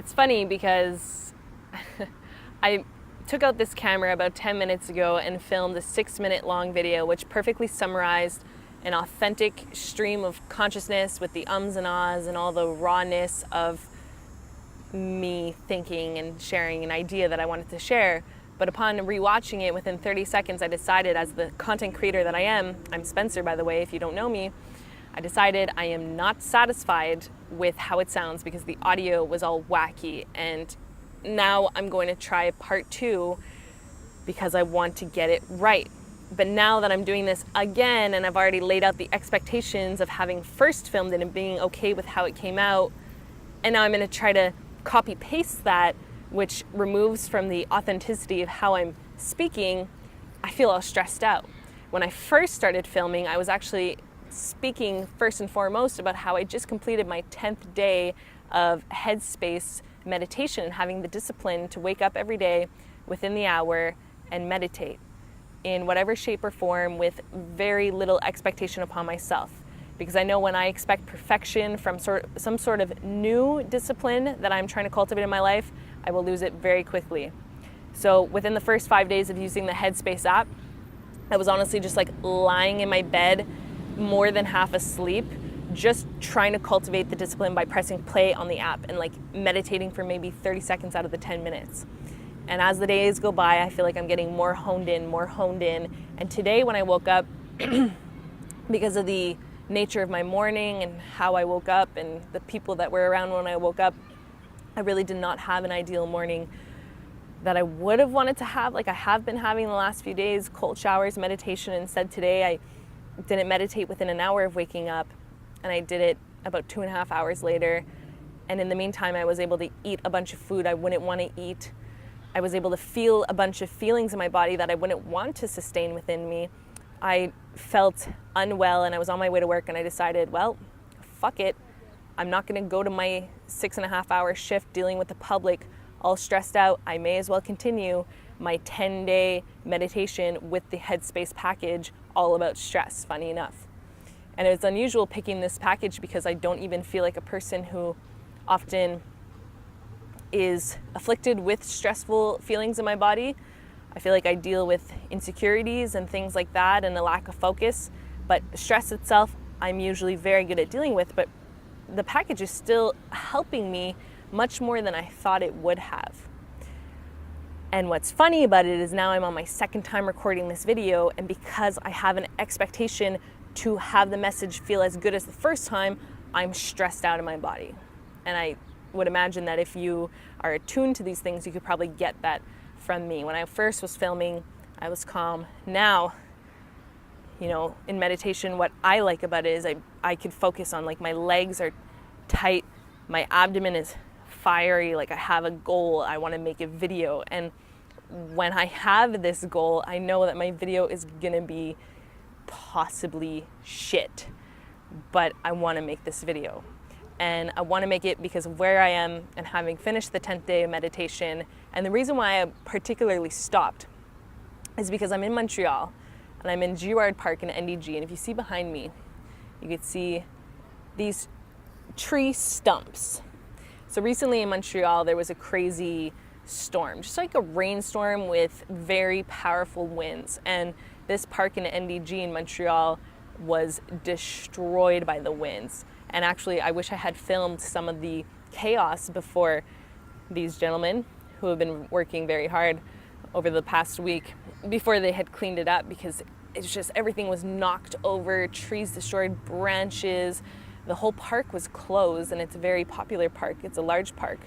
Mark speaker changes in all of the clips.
Speaker 1: It's funny because I took out this camera about 10 minutes ago and filmed a 6-minute long video which perfectly summarized an authentic stream of consciousness with the ums and ahs and all the rawness of me thinking and sharing an idea that I wanted to share. But upon rewatching it within 30 seconds, I decided, as the content creator that I am, I'm Spencer, by the way, if you don't know me, I decided I am not satisfied with how it sounds because the audio was all wacky. And now I'm going to try part 2 because I want to get it right. But now that I'm doing this again and I've already laid out the expectations of having first filmed it and being okay with how it came out, and now I'm going to try to copy paste that, which removes from the authenticity of how I'm speaking, I feel all stressed out. When I first started filming, I was actually speaking first and foremost about how I just completed my 10th day of Headspace meditation and having the discipline to wake up every day within the hour and meditate in whatever shape or form with very little expectation upon myself. Because I know when I expect perfection from some sort of new discipline that I'm trying to cultivate in my life, I will lose it very quickly. So within the first 5 days of using the Headspace app, I was honestly just like lying in my bed, more than half asleep, just trying to cultivate the discipline by pressing play on the app and like meditating for maybe 30 seconds out of the 10 minutes. And as the days go by, I feel like I'm getting more honed in. And today when I woke up, because of the nature of my morning and how I woke up and the people that were around when I woke up, I really did not have an ideal morning that I would have wanted to have, like I have been having the last few days, cold showers, meditation. Instead today I didn't meditate within an hour of waking up, and I did it about 2.5 hours later. And in the meantime, I was able to eat a bunch of food I wouldn't want to eat. I was able to feel a bunch of feelings in my body that I wouldn't want to sustain within me. I felt unwell and I was on my way to work, and I decided, well, fuck it. I'm not going to go to my 6.5-hour shift dealing with the public all stressed out. I may as well continue my 10-day meditation with the Headspace package all about stress, funny enough. And it's unusual picking this package because I don't even feel like a person who often is afflicted with stressful feelings in my body. I feel like I deal with insecurities and things like that and a lack of focus, but stress itself I'm usually very good at dealing with, but the package is still helping me much more than I thought it would have. And what's funny about it is now I'm on my second time recording this video, and because I have an expectation to have the message feel as good as the first time, I'm stressed out in my body. And I would imagine that if you are attuned to these things, you could probably get that from me. When I first was filming, I was calm. Now, you know, in meditation, what I like about it is I could focus on, like, my legs are tight, my abdomen is fiery, like I have a goal, I want to make a video. And when I have this goal, I know that my video is gonna be possibly shit, but I want to make this video. And I want to make it because of where I am and having finished the 10th day of meditation. And the reason why I particularly stopped is because I'm in Montreal and I'm in Girard Park in NDG. And if you see behind me, you could see these tree stumps. So recently in Montreal, there was a crazy storm, just like a rainstorm with very powerful winds. And this park in NDG in Montreal was destroyed by the winds. And actually, I wish I had filmed some of the chaos before these gentlemen who have been working very hard over the past week, before they had cleaned it up, because it's just everything was knocked over, trees destroyed, branches. The whole park was closed, and it's a very popular park. It's a large park.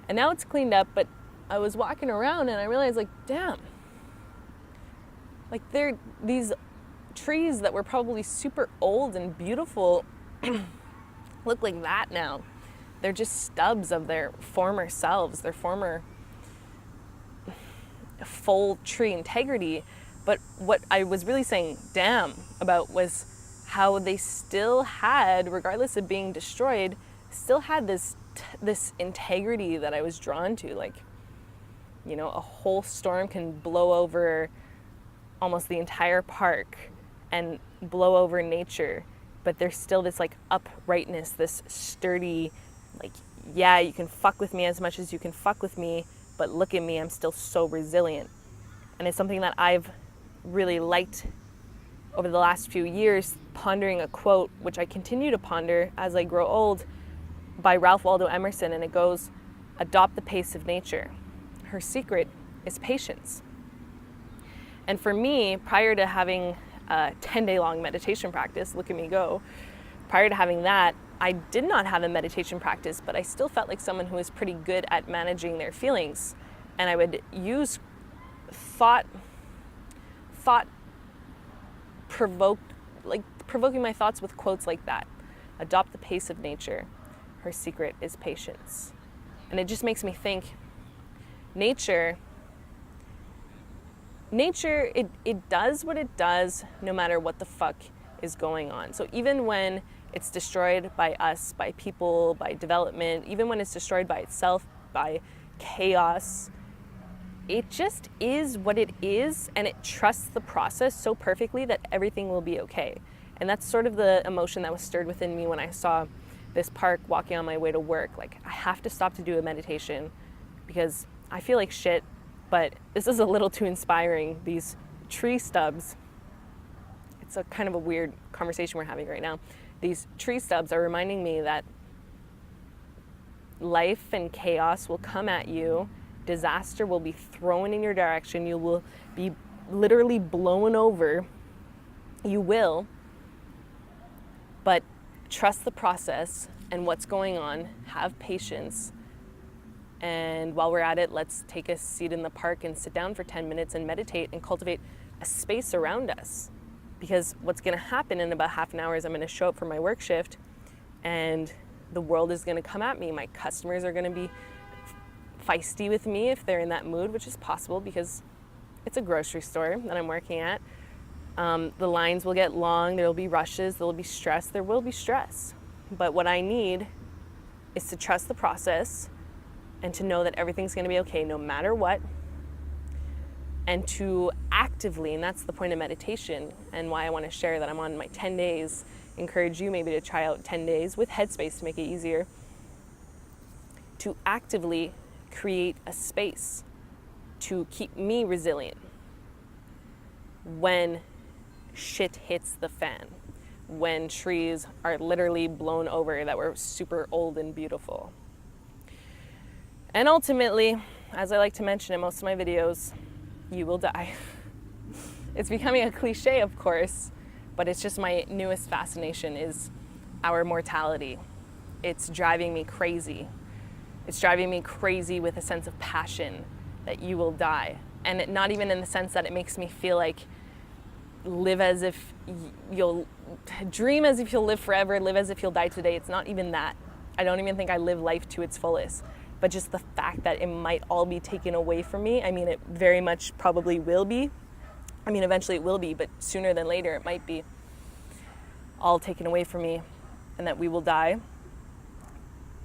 Speaker 1: And now it's cleaned up, but I was walking around and I realized, like, damn, like these trees that were probably super old and beautiful look like that now. They're just stubs of their former selves, their former full tree integrity. But what I was really saying damn about was how they still had, regardless of being destroyed, still had this integrity that I was drawn to. Like, you know, a whole storm can blow over almost the entire park and blow over nature, but there's still this like uprightness, this sturdy, like yeah, you can fuck with me as much as you can fuck with me, but look at me, I'm still so resilient. And it's something that I've really liked over the last few years, pondering a quote, which I continue to ponder as I grow old, by Ralph Waldo Emerson, and it goes, "Adopt the pace of nature. Her secret is patience." And for me, prior to having a 10-day long meditation practice, look at me go, prior to having that, I did not have a meditation practice, but I still felt like someone who was pretty good at managing their feelings. And I would use provoking my thoughts with quotes like that. Adopt the pace of nature. Her secret is patience. And it just makes me think, nature, it does what it does no matter what the fuck is going on. So even when it's destroyed by us, by people, by development, even when it's destroyed by itself, by chaos, it just is what it is, and it trusts the process so perfectly that everything will be okay. And that's sort of the emotion that was stirred within me when I saw this park walking on my way to work. Like, I have to stop to do a meditation because I feel like shit, but this is a little too inspiring. These tree stubs, it's a kind of a weird conversation we're having right now. These tree stubs are reminding me that life and chaos will come at you. Disaster will be thrown in your direction. You will be literally blown over. You will. But trust the process and what's going on. Have patience. And while we're at it, let's take a seat in the park and sit down for 10 minutes and meditate and cultivate a space around us. Because what's going to happen in about half an hour is I'm going to show up for my work shift and the world is going to come at me. My customers are going to be feisty with me if they're in that mood, which is possible because it's a grocery store that I'm working at. The lines will get long, there will be rushes, there will be stress, there will be stress. But what I need is to trust the process and to know that everything's going to be okay no matter what, and to actively, and that's the point of meditation and why I want to share that I'm on my 10 days, encourage you maybe to try out 10 days with Headspace to make it easier, to actively create a space to keep me resilient when shit hits the fan, when trees are literally blown over that were super old and beautiful. And ultimately, as I like to mention in most of my videos, you will die. It's becoming a cliche, of course, but it's just my newest fascination is our mortality. It's driving me crazy. It's driving me crazy with a sense of passion that you will die. And not even in the sense that it makes me feel like live as if you'll dream as if you'll live forever, live as if you'll die today. It's not even that. I don't even think I live life to its fullest. But just the fact that it might all be taken away from me. I mean, it very much probably will be. I mean, eventually it will be, but sooner than later it might be all taken away from me and that we will die.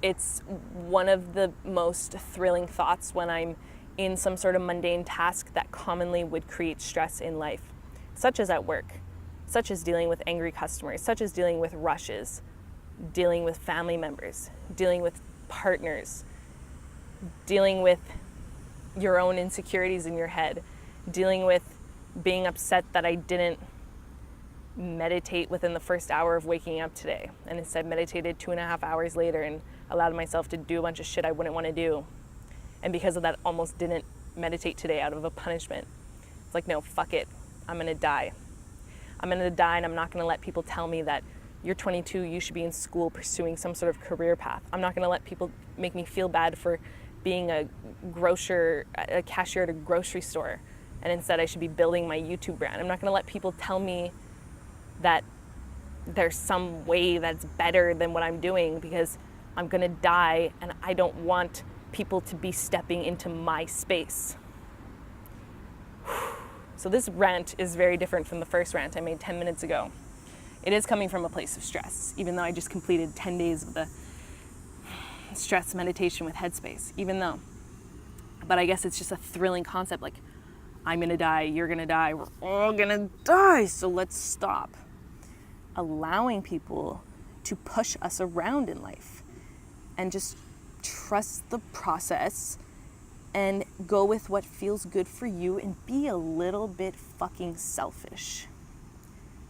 Speaker 1: It's one of the most thrilling thoughts when I'm in some sort of mundane task that commonly would create stress in life, such as at work, such as dealing with angry customers, such as dealing with rushes, dealing with family members, dealing with partners, dealing with your own insecurities in your head, dealing with being upset that I didn't meditate within the first hour of waking up today and instead meditated 2.5 hours later and allowed myself to do a bunch of shit I wouldn't want to do. And because of that, almost didn't meditate today out of a punishment. It's like, no, fuck it. I'm going to die. I'm going to die, and I'm not going to let people tell me that you're 22, you should be in school pursuing some sort of career path. I'm not going to let people make me feel bad for being a cashier at a grocery store, and instead I should be building my YouTube brand. I'm not going to let people tell me that there's some way that's better than what I'm doing, because I'm going to die and I don't want people to be stepping into my space. So this rant is very different from the first rant I made 10 minutes ago. It is coming from a place of stress, even though I just completed 10 days of the stress meditation with Headspace, but I guess it's just a thrilling concept, like, I'm gonna die, you're gonna die, we're all gonna die, so let's stop allowing people to push us around in life and just trust the process and go with what feels good for you and be a little bit fucking selfish.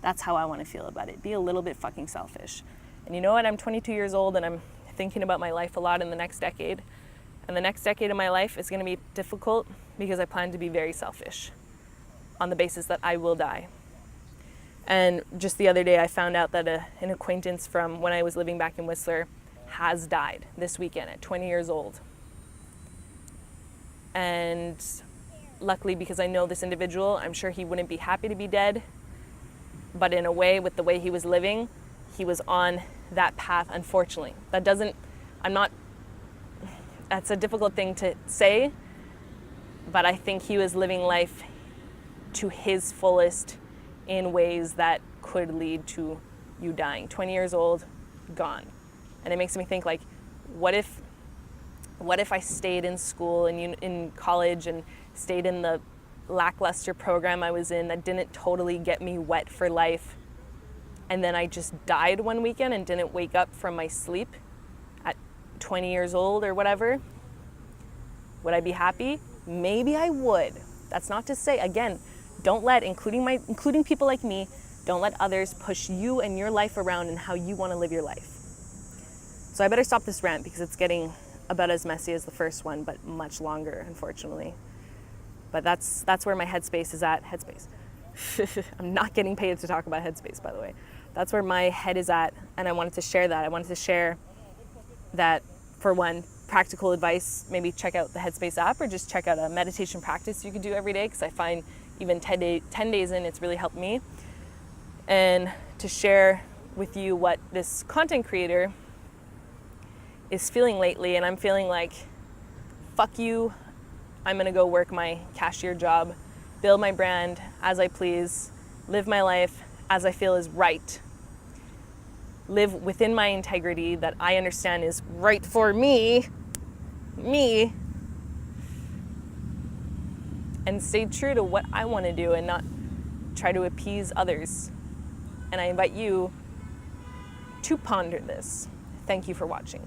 Speaker 1: That's how I want to feel about it. Be a little bit fucking selfish. And you know what? I'm 22 years old and I'm thinking about my life a lot in the next decade. And the next decade of my life is going to be difficult because I plan to be very selfish on the basis that I will die. And just the other day I found out that an acquaintance from when I was living back in Whistler has died this weekend at 20 years old. And luckily, because I know this individual, I'm sure he wouldn't be happy to be dead. But in a way, with the way he was living, he was on that path, unfortunately. That's a difficult thing to say, but I think he was living life to his fullest in ways that could lead to you dying. 20 years old, gone. And it makes me think, like, what if I stayed in school and in college and stayed in the lackluster program I was in that didn't totally get me wet for life, and then I just died one weekend and didn't wake up from my sleep at 20 years old or whatever? Would I be happy? Maybe I would. That's not to say, again, don't let, including people like me, don't let others push you and your life around and how you want to live your life. So I better stop this rant because it's getting about as messy as the first one, but much longer, unfortunately. But that's where my headspace is at. Headspace. I'm not getting paid to talk about Headspace, by the way. That's where my head is at, and I wanted to share that. I wanted to share that, for one, practical advice. Maybe check out the Headspace app or just check out a meditation practice you could do every day, because I find even 10 days in, it's really helped me. And to share with you what this content creator is feeling lately, and I'm feeling like, fuck you, I'm gonna go work my cashier job, build my brand as I please, live my life as I feel is right, live within my integrity that I understand is right for me, and stay true to what I want to do and not try to appease others. And I invite you to ponder this. Thank you for watching.